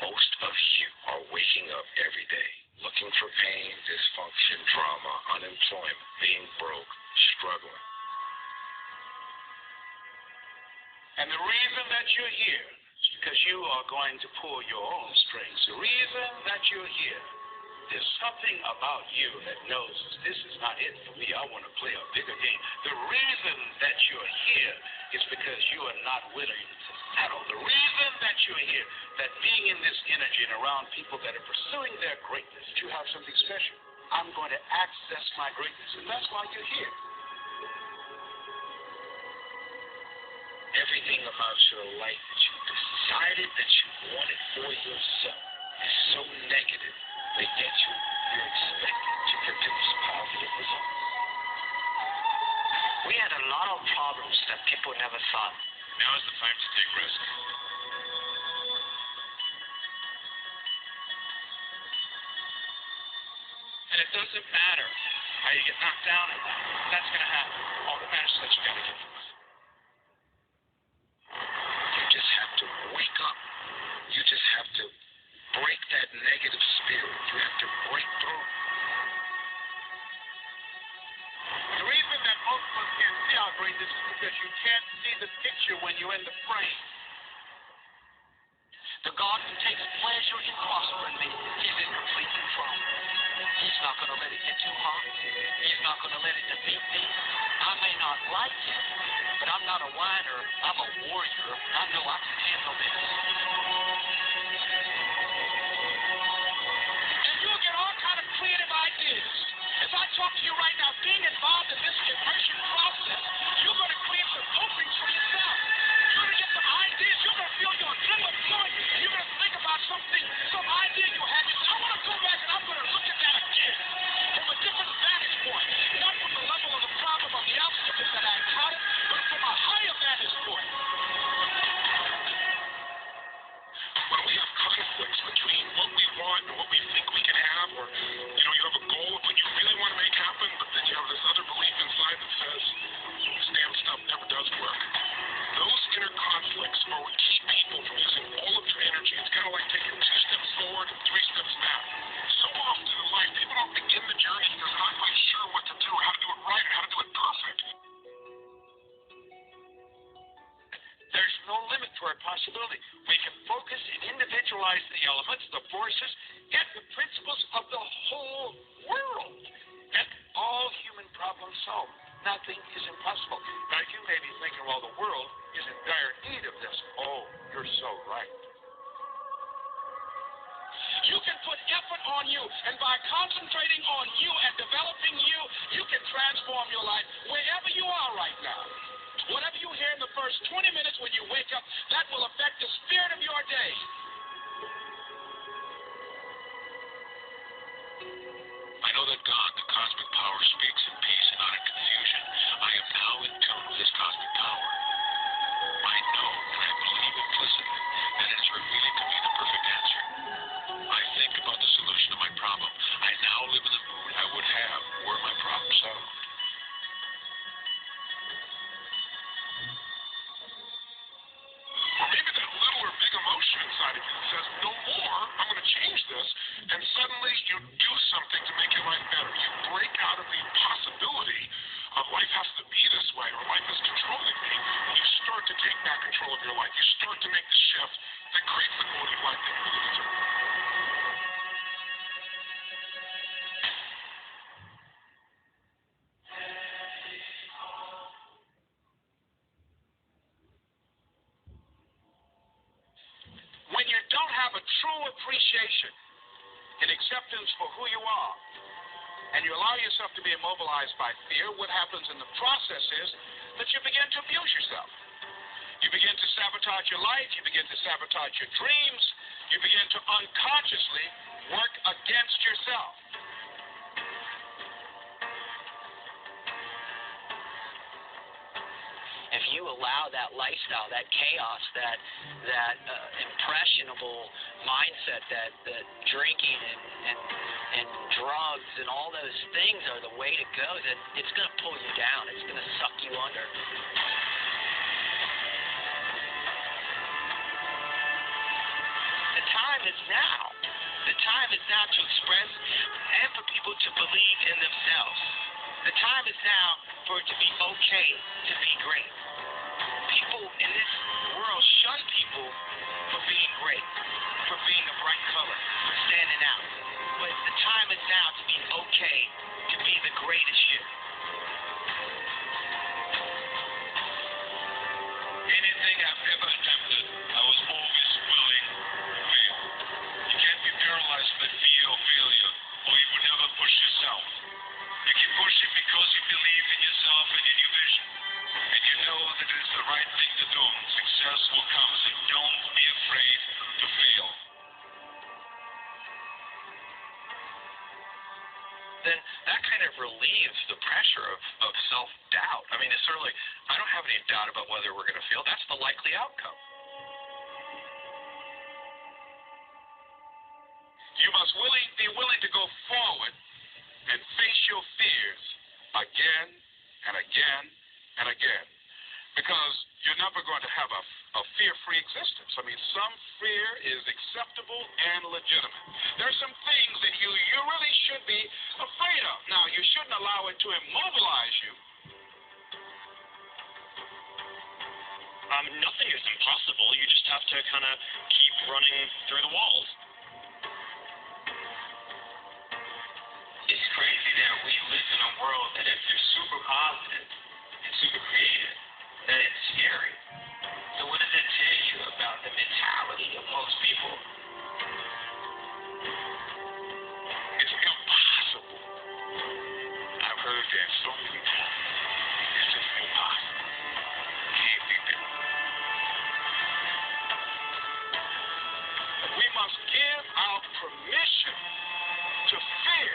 Most of you are waking up every day looking for pain, dysfunction, drama, unemployment, being broke, struggling. And the reason that you're here is because you are going to pull your own strings. The reason that you're here, there's something about you that knows this is not it for me. I want to play a bigger game. The reason that you're here is because you are not willing to settle. The reason that you're here, that being in this energy and around people that are pursuing their greatness, you have something special. I'm going to access my greatness, and that's why you're here. Everything about your life that you decided that you wanted for yourself is so negative that yet you're expected to produce positive results. We had a lot of problems that people never thought. Now is the time to take risks. And it doesn't matter how you get knocked down in life. That's going to happen. All that matters is that you got to get through it. You just have to wake up. You just have to break that negative spirit. You have to break through. The reason that most of us can't see our greatness is because you can't see the picture when you're in the frame. The God who takes pleasure in prospering me is in complete control. He's not going to let it get too hot. He's not going to let it defeat me. I may not like it, but I'm not a whiner. I'm a warrior. I know I can handle this. And you'll get all kind of creative ideas. As I talk to you right now, being involved in this immersion process, you're going to create some openings for yourself. You're going to get some ideas. You're going to feel your adrenaline flowing. You're going to think about something, some idea you had. You say, I want to go back and I'm going to look at that again from a different vantage point. Not from the level of the problem of the obstacles that I encountered, but from a higher vantage point. When we have conflicts between what we want and what we think we can have, or, you have a goal of what you really want to make happen, but then you have this other belief inside that says, this damn stuff never does work. Those inner conflicts are what keep people from using all of their energy. It's kind of like taking 2 steps forward and 3 steps back. So often in life, people don't begin the journey because they're not quite sure what to do, how to do it right, or how to do it perfect. There's no limit to our possibility. We can focus and individualize the elements, the forces, and the principles of the whole world. And all human problems solved. Nothing is impossible. Now, you may be thinking, well, the world is in dire need of this. Oh, you're so right. You can put effort on you, and by concentrating on you and developing you, you can transform your life wherever you are right now. Whatever you hear in the first 20 minutes when you wake up, that will affect the spirit of your day. I know that God, the cosmic power, speaks in peace and not in confusion. I am now in tune with His cosmic power. I know and I believe implicitly that it is revealing to me the perfect answer. I think about the solution to my problem. I now live in the mood I would have were my problem solved. Or maybe that little or big emotion inside of you that says, no more, I'm going to change this, and suddenly you do something to make your life better. You break out of the possibility of life has to be this way, or life is controlling me, and you start to take back control of your life. You start to make the shift that creates the quality of life that you really deserve. When you don't have a true appreciation and acceptance for who you are, and you allow yourself to be immobilized by fear, what happens in the process is that you begin to abuse yourself. You begin to sabotage your life. You begin to sabotage your dreams. You begin to unconsciously work against yourself. If you allow that lifestyle, that chaos, that impressionable mindset, that drinking and drugs and all those things are the way to go, then it's going to pull you down. It's going to suck you under. The time is now. The time is now to express and for people to believe in themselves. The time is now for it to be okay to be great. People in this world shun people for being great, for being a bright color, for standing out. But the time is now to be okay to be the greatest you. Anything I've ever attempted, I was always willing to fail. You can't be paralyzed by fear or failure, or you will never push yourself. You keep pushing because you believe in yourself and in your vision. And you know that it is the right thing to do. Success will come, so don't be afraid to fail. Then that kind of relieves the pressure of self-doubt. I mean, it's certainly, I don't have any doubt about whether we're going to fail. That's the likely outcome. You must be willing to go forward and face your fears again and again and again. Because you're never going to have a fear-free existence. I mean, some fear is acceptable and legitimate. There are some things that you really should be afraid of. Now, you shouldn't allow it to immobilize you. Nothing is impossible. You just have to kind of keep running through the walls. It's crazy that we live in a world that if you're super positive and super creative, that it's scary. So what does it tell you about the mentality of most people? It's impossible. I've heard that so many times. It's just impossible. Can't be done. We must give our permission to fear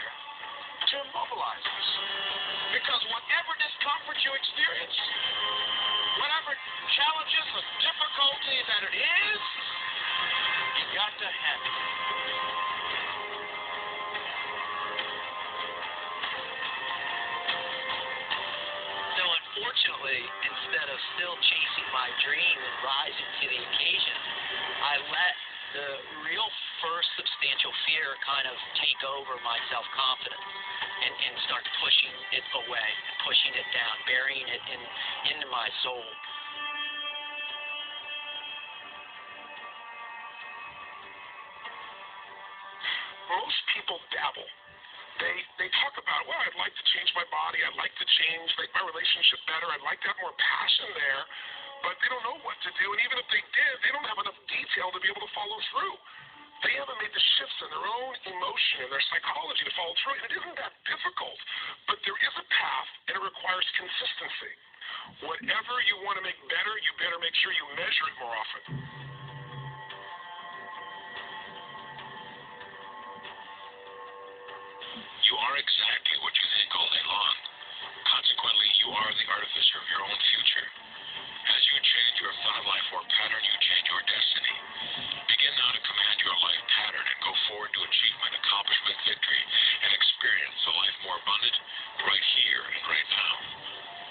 to immobilize us. Because whatever discomfort you experience, whatever challenges or difficulty that it is, you got to have it. So unfortunately, instead of still chasing my dream and rising to the occasion, I let the real first substantial fear kind of take over my self-confidence and start pushing it away, pushing it down, burying it into my soul. Most people dabble. They talk about, well, I'd like to change my body, I'd like to make my relationship better, I'd like to have more passion there, but they don't know what to do, and even if they did, they don't have enough detail to be able to follow through. They haven't made the shifts in their own emotion and their psychology to follow through, and it isn't that difficult, but there is a path, and it requires consistency. Whatever you want to make better, you better make sure you measure it more often. You are exactly what you think all day long. Consequently, you are the artificer of your own future. As you change your thought life or pattern, you change your destiny. Begin now to command your life pattern and go forward to achievement, accomplishment, victory, and experience a life more abundant right here and right now.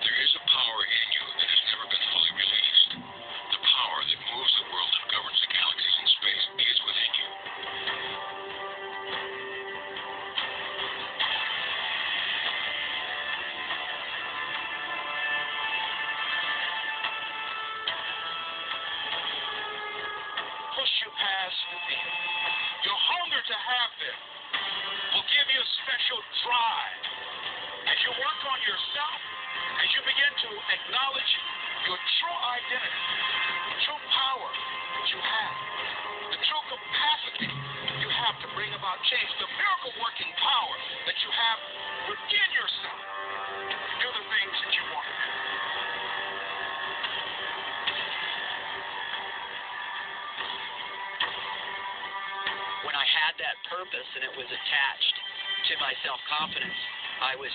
There is a power in you that has never been fully released. The power that moves the world and governs the galaxies in space is within you. Push you past the fear. Your hunger to have them will give you a special drive. As you work on yourself, as you begin to acknowledge your true identity, the true power that you have, the true capacity you have to bring about change, the miracle-working power that you have within yourself to do the things that you want to do. When I had that purpose and it was attached to my self-confidence, I was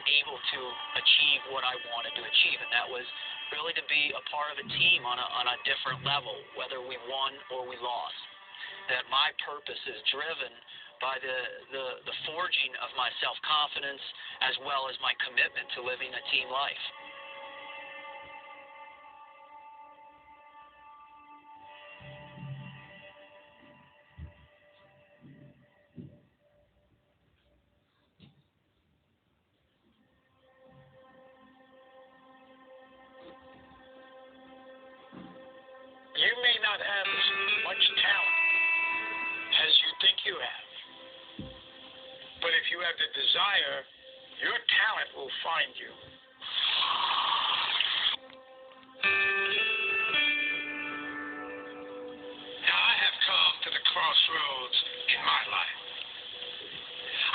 able to achieve what I wanted to achieve, and that was really to be a part of a team on a different level, whether we won or we lost. That my purpose is driven by the forging of my self-confidence as well as my commitment to living a team life. But if you have the desire, your talent will find you. Now, I have come to the crossroads in my life.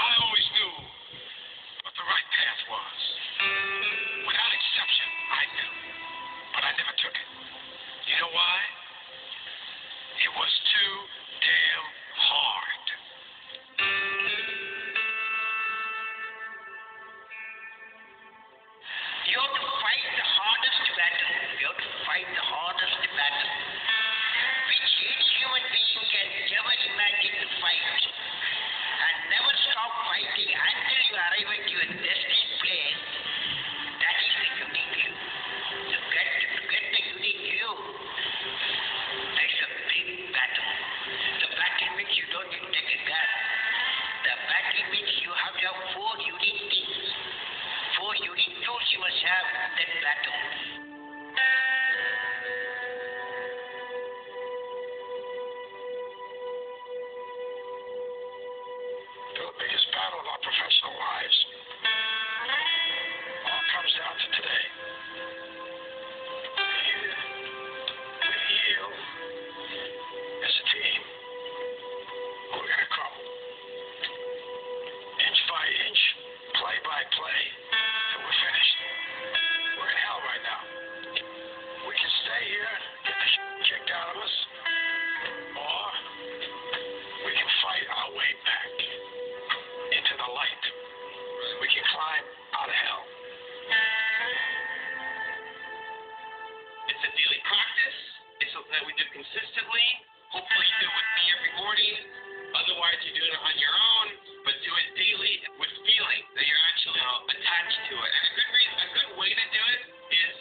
I always knew what the right path was. Without exception, I knew. But I never took it. You know why? It was too damn hard. You have to fight the hardest battle. You have to fight the hardest battle, which any human being can never imagine to fight. And never stop fighting until you arrive at your destined place. That is the unique you. To get the unique you, that's a big battle. The battle in which you don't need to take a gun. The battle in which you have to have 4 unique things. 4 unique tools you must have in that battle. The biggest battle of our professional lives all comes down to today. We yield as a team. We're going to crumble. Inch by inch, play by play, till we're finished. We're in hell right now. We can stay here, get the shit kicked out of us, or we can fight our way back into the light. We can climb out of hell. It's a daily practice. It's something that we do consistently. Hopefully you do it with me every morning. Otherwise, you do it on your own, but do it daily with feeling that you're actually attached to it. And a good way to do it is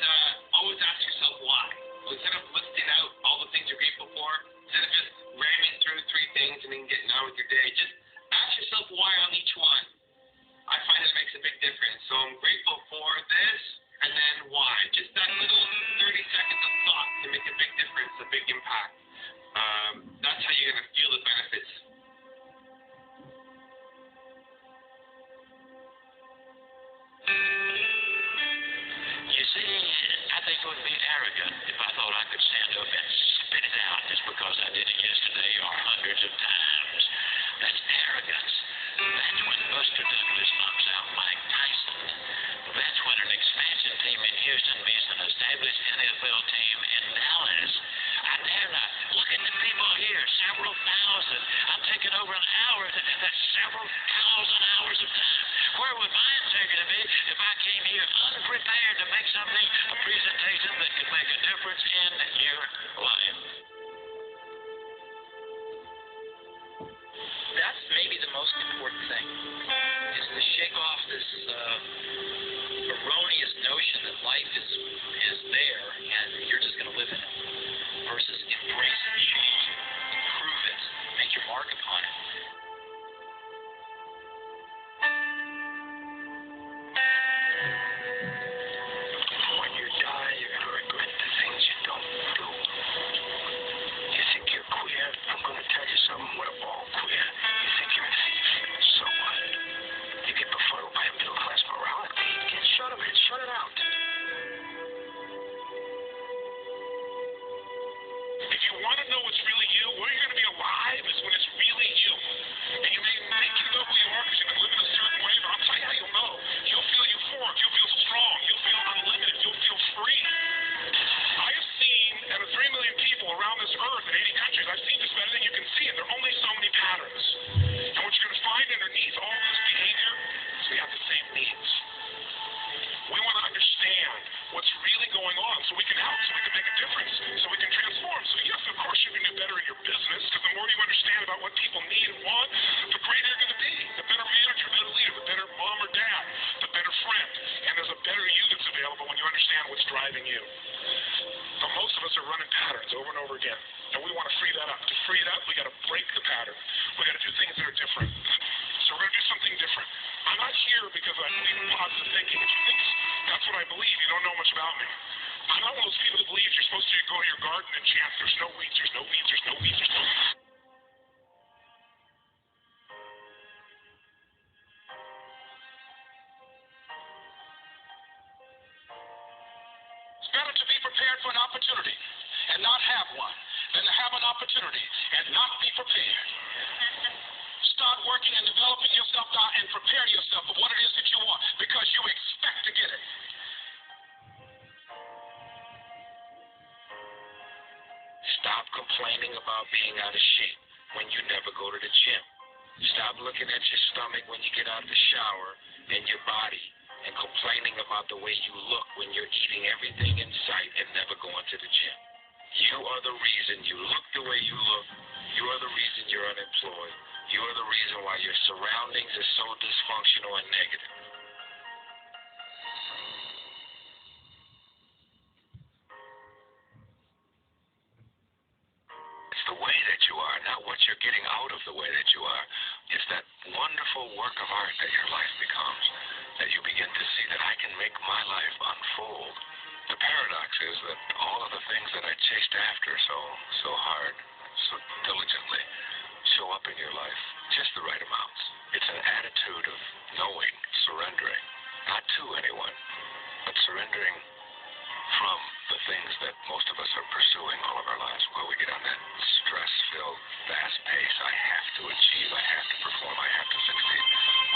always ask yourself why. Instead of listing out all the things you're grateful for, instead of just ramming through 3 things and then getting on with your day, just ask yourself why on each one. I find it makes a big difference. So I'm grateful for this, and then why. Just that little 30 seconds of thought can make a big difference, a big impact. That's how you're going to feel the benefits. You see, I think it would be arrogant if I thought I could stand up and spit it out just because I did it yesterday or hundreds of times. That's arrogance. That's when Buster Douglas knocks out Mike Tyson. That's when an expansion team in Houston beats an established NFL team in Dallas. I dare not. Look at the people here, several thousand. I'm taking over an hour. That's several thousand hours of time. Where would my integrity be if I came here unprepared to make something, a presentation that could make a difference in your life? That's maybe the most important thing, is to shake off this erroneous notion that life is there and you're just going to live in it, versus embrace it, change it, improve it, make your mark upon it. When you die, you're going to regret the things you don't do. You think you're queer? I'm going to tell you something. We're all queer. You think you're a thief? So what? You get befuddled by a middle-class morality. Shut it, man. Shut it out. If you want to know what's really you, where you're going to be alive is when it's really you. And you may think you know who you are because you've been living a certain way, but I'll tell you how you'll know. You'll feel euphoric. You'll feel strong. You'll feel unlimited. You'll feel free. I have seen, out of 3 million people around this earth in 80 countries, I've seen just about anything you can see, and there are only so many patterns. And what you're going to find underneath all this behavior is we have the same needs. We want to understand what's really going on so we can help, so we can make a difference, so we can transform. So yes, of course you can do better in your business, because the more you understand about what people need and want, the greater you're going to be. The better manager, the better leader, the better mom or dad, the better friend. And there's a better you that's available when you understand what's driving you. But most of us are running patterns over and over again. And we want to free that up. To free it up, we got to break the pattern. We got to do things that are different. So we're going to do something different. I'm not here because I believe in positive thinking. If you think that's what I believe, you don't know much about me. I'm not one of those people that believes you're supposed to go to your garden and chant, there's no weeds, there's no weeds, there's no weeds, there's no weeds. prepared for an opportunity and not have one than to have an opportunity and not be prepared. Start working and developing yourself now and prepare yourself for what it is that you want because you expect to get it. Stop complaining about being out of shape when you never go to the gym. Stop looking at your stomach when you get out of the shower and your body and complaining about the way you look when you're eating everything in sight and never going to the gym. You are the reason you look the way you look. You are the reason you're unemployed. You are the reason why your surroundings are so dysfunctional and negative. It's the way that you are, not what you're getting out of the way that you are. It's that wonderful work of art that your life becomes, that you begin to see that I can make my life unfold. The paradox is that all of the things that I chased after so hard, so diligently, show up in your life, just the right amounts. It's an attitude of knowing, surrendering, not to anyone, but surrendering from the things that most of us are pursuing all of our lives, where we get on that stress-filled, fast pace. I have to achieve, I have to perform, I have to succeed,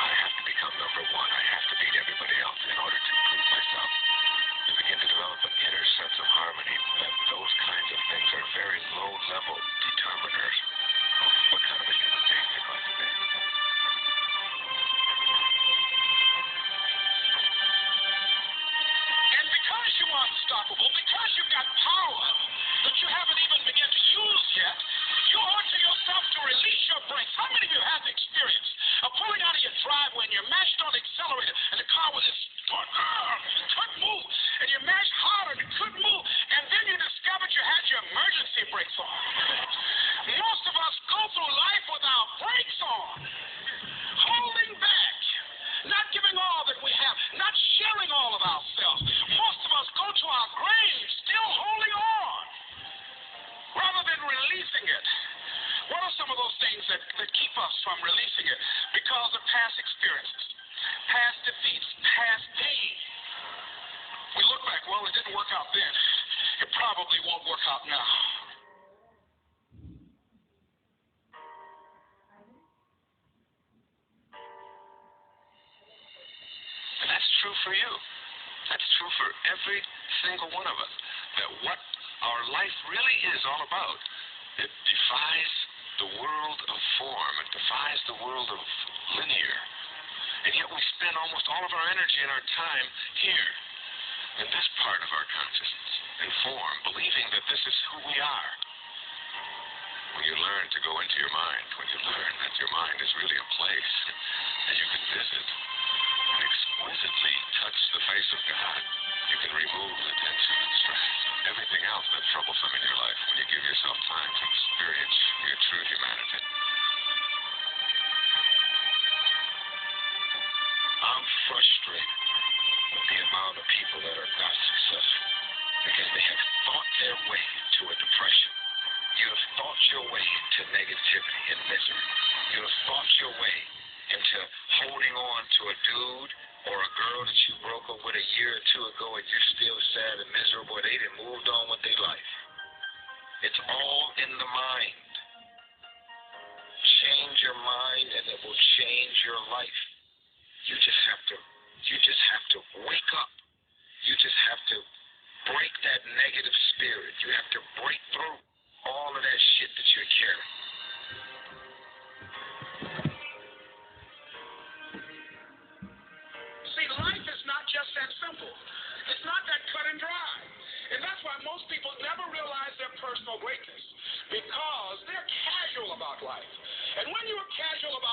I have to become number one, I have to beat everybody else in order to prove myself. You begin to develop an inner sense of harmony, that those kinds of things are very low-level determiners of what kind of a human being you're going to be. And because you are unstoppable, because you've got power that you haven't even begun to use yet, you owe it to yourself to release your brakes. How many of you have the experience of pulling out of your driveway and you're mashed on the accelerator and the car was just going, couldn't move, and you mashed harder and it couldn't move, and then you discovered you had your emergency brakes on. Most of us go through life without brakes on, holding back, not giving all that we have, not sharing all of ourselves. Most of us go to our graves still holding on rather than releasing it. What are some of those things that keep us from releasing it? Because of past experiences, past defeats, past pain. We look back, well, it didn't work out then. It probably won't work out now. And that's true for you. That's true for every single one of us. That what our life really is all about, it defies the world of form. It defies the world of linear. And yet we spend almost all of our energy and our time here, in this part of our consciousness, in form, believing that this is who we are. When you learn to go into your mind, when you learn that your mind is really a place that you can visit and exquisitely touch the face of God, you can remove the tension and stress, everything else that's troublesome in your life when you give yourself time to experience your true humanity. I'm frustrated with the amount of people that are not successful because they have thought their way into a depression. You have thought your way into negativity and misery. You have thought your way into holding on to a dude or a girl that you broke up with a year or two ago and you're still sad and miserable. They done moved on with their life. It's all in the mind. Change your mind and it will change your life. You just have to wake up. You just have to break that negative spirit. You have to break through all of that shit that you're carrying. See, life is not just that simple. It's not that cut and dry. And that's why most people never realize their personal greatness, because they're casual about life. And when you're casual about